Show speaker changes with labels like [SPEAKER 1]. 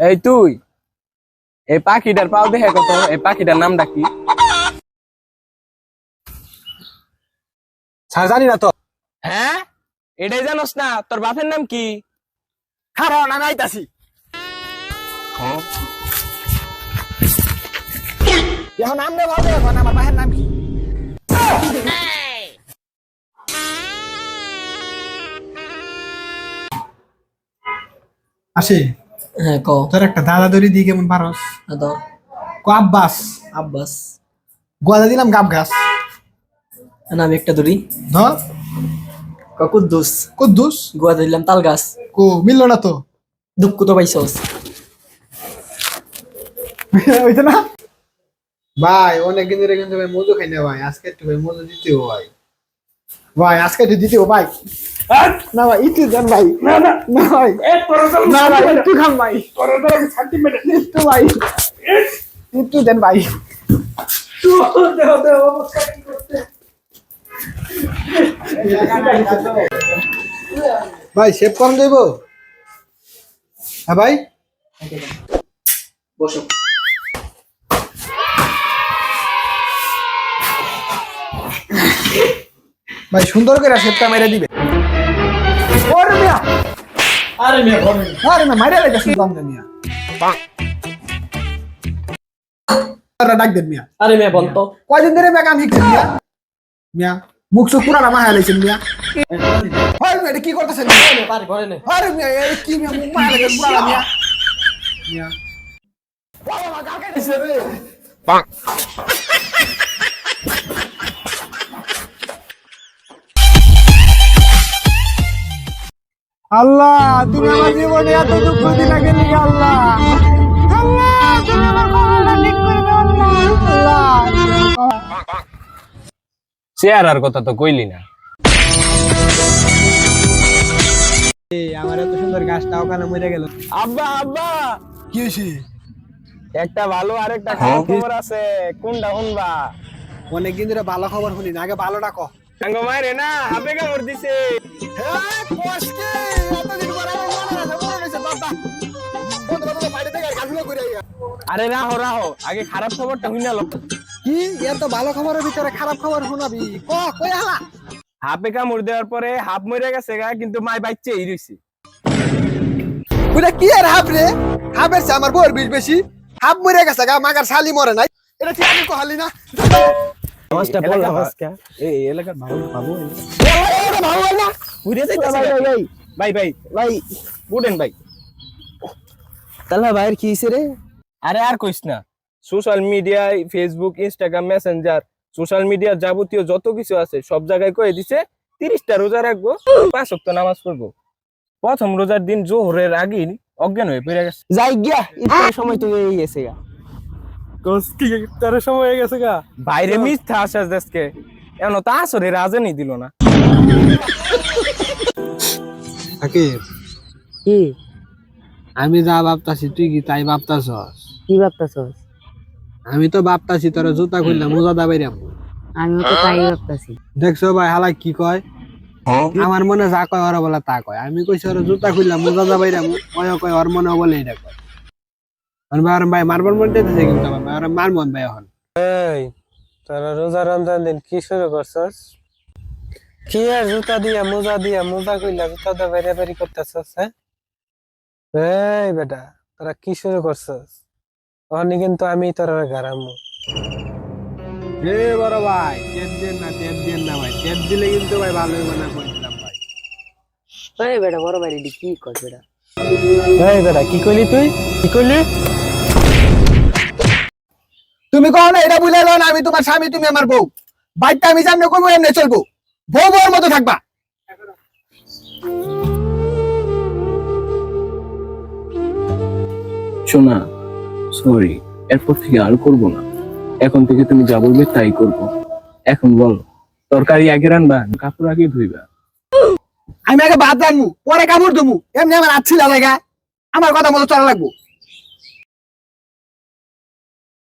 [SPEAKER 1] এই তুই এই পাখিটার পাও দেখে কত, এই পাখিটার নামটা কি?
[SPEAKER 2] স্যার জানি না তো।
[SPEAKER 1] হ্যাঁ, এটাই জানোস না? তোর বাপের নাম কি?
[SPEAKER 2] খারাপ আমি আইতাছি। এখন নাম নেই ভালো এখন আমার বাহের নাম কি? আসে
[SPEAKER 3] হ্যাঁ ক
[SPEAKER 2] তোর একটা দাদা দড়ি দিয়ে কেমন পারস?
[SPEAKER 3] দাও
[SPEAKER 2] কো আব্বাস
[SPEAKER 3] আব্বাস
[SPEAKER 2] গোয়াদা দিলাম গাব গাছ
[SPEAKER 3] নাম একটা ধরি
[SPEAKER 2] ধর
[SPEAKER 3] ক কুদ্দুস
[SPEAKER 2] কুদ্দুস
[SPEAKER 3] গোয়া দিলাম তাল গাছ
[SPEAKER 2] কো মিললো না তো
[SPEAKER 3] দুঃখ তো পাইছস
[SPEAKER 2] ওইটা না ভাই অনেকদিন ধরে কিন্তু ভাই মজু খাই না ভাই আজকে একটু ভাই মজু দিতে ভাই ভাই আজকে একটু দিতে ভাই না ভাই একটু দেন ভাই না না না ভাই না ভাই একটু খান ভাই একটু ভাই একটু দেন ভাই ভাই সেভ কম দেবো হ্যাঁ ভাই
[SPEAKER 3] বসো
[SPEAKER 2] ভাই সুন্দর করে সেভটা মেরে দিবে ওরে মিয়া
[SPEAKER 3] আরে মিয়া বল
[SPEAKER 2] আরে না মাইরা লাগে শুনতাম না মিয়া আরে ডাক দেন মিয়া
[SPEAKER 3] আরে মিয়া বল তো
[SPEAKER 2] কয়দিন ধরে মেয়ে কাম শিখছেন মিয়া মিয়া মুখ চোখ পুরা নামা হালাইছেন মিয়া হয় মিয়া এটা কি করতেছেন মিয়া
[SPEAKER 3] পারে ঘরে নে
[SPEAKER 2] আরে মিয়া এই কি মিয়া মুখ মা হালাইছেন পুরা মিয়া মিয়া বাবা কাকে দিছে রে আল্লাহ তুমি আমার জীবনে এত দুঃখ দিলা কেন আল্লাহ আল্লাহ তুমি আমার কবরটা ঠিক করে দাও আল্লাহ আল্লাহ
[SPEAKER 1] চেহারার কথা তো কইলি না।
[SPEAKER 2] আমার এত সুন্দর গাছটা ওখানে মরে গেল
[SPEAKER 1] আব্বা আব্বা,
[SPEAKER 2] কি হয়েছে
[SPEAKER 1] একটা ভালো আর একটা খারাপ খবর আছে, কোনটা শুনবা?
[SPEAKER 2] অনেকদিন ধরে ভালো খবর শুনি না, আগে ভালোটা কহ
[SPEAKER 1] সাঙ্গ মায়ের না হাতে কামড় দিছে। আরে রাহো রাহো, আগে খারাপ খবরটা শুনে লো।
[SPEAKER 2] কি এত ভালো খবরের ভিতরে খারাপ খবর শোনাবি কই হালা
[SPEAKER 1] হাপে কামড় দেওয়ার পরে হাফ মরে গেছে গা, কিন্তু মাই বাচ্চা এই রইছে।
[SPEAKER 2] ওটা কি আর হাফ রে হাফের চেয়ে আমার বউর বিষ বেশি হাফ মরে গেছে গা মাগার শালি মরে নাই এটা কি আমি কহালি না
[SPEAKER 1] সমাজটা বললা আজকে এই এলাকার ভালো বাবু
[SPEAKER 2] ভালো হয় না
[SPEAKER 1] ঘুরে যাইতাছে ভাই ভাই ভাই ভাই বুড়েন ভাই।
[SPEAKER 3] তাহলে ভাইয়ের কি হইছে রে
[SPEAKER 1] আরে আর কইস না, সোশ্যাল মিডিয়ায় ফেসবুক ইনস্টাগ্রাম মেসেঞ্জার সোশ্যাল মিডিয়ার যাবতীয় যত কিছু আছে সব জায়গায় কয়ে দিছে 30টা রোজা রাখবো, 5 ওয়াক্ত নামাজ পড়বো। প্রথম রোজার দিন জোহরের আগেই অজ্ঞান হয়ে পড়ে গেছে।
[SPEAKER 3] যাই গিয়া ইফতারের সময় তো এই গেছে গা
[SPEAKER 2] তার সময় হয়ে গেছে গা
[SPEAKER 1] বাইরে মিথ্যা আশ্বাস দেশকে এমন তা আসরে রাজনই দিল না।
[SPEAKER 3] কি
[SPEAKER 2] আমি যা ভাবতাছি তুই কি তাই ভাবতাছস?
[SPEAKER 3] কি ভাবতাছস
[SPEAKER 2] আমি তো ভাবতাছি তোর জুতা খুললাম মোজা দাবাইরাম
[SPEAKER 3] আমিও তো তাই ভাবতাছি
[SPEAKER 2] দেখছো ভাই হালা কি কয় আমার মনে যা কয় ওরা বলে তা কয় আমি কইছি ওর জুতা খুললাম মোজা দাবাইরাম ওই কয় ওর মনে বলে এটা কয় আর ভাই মারবার মনতে দিছে কিন্তু ভাই আর মার মন ভাই এখন
[SPEAKER 4] এই তোরা রোজা রমজান দিন কি শুরু করছস? কি আর জুতা দিয়া মোজা কইলা জুতা দা বেরে বেরি করতেছস? হ্যাঁ এই বেটা তোরা কি শুরু করছস? অনি কিন্তু আমি তোরা গারামু
[SPEAKER 2] এ বড় ভাই তেল দেন না ভাই তেল দিলে কিন্তু ভাই ভালোই মনে করে দিলাম ভাই
[SPEAKER 3] এই বেটা বড় ভাই কি কর বেটা
[SPEAKER 4] এই বেটা কি কইলি তুই কি কইলি?
[SPEAKER 2] তুমি কও না এটা বুঝাইলো না আমি তোমার স্বামী তুমি আমার বউ বাইকটা আমি সামনে করবো এমনি চলবো বউ বউর মতো থাকবা
[SPEAKER 5] শোনা সরি, এরপর থেকে আর করবো না। এখন থেকে তুমি যা বলবে তাই করবো। এখন বলো, তরকারি আগে রান্না কাপড় আগে ধুইবা?
[SPEAKER 2] আমি আগে ভাত রান্নু পরে কাপড় ধুমু এমনি আমার আচ্ছি লাগা আমার কথা মতো চলা লাগবো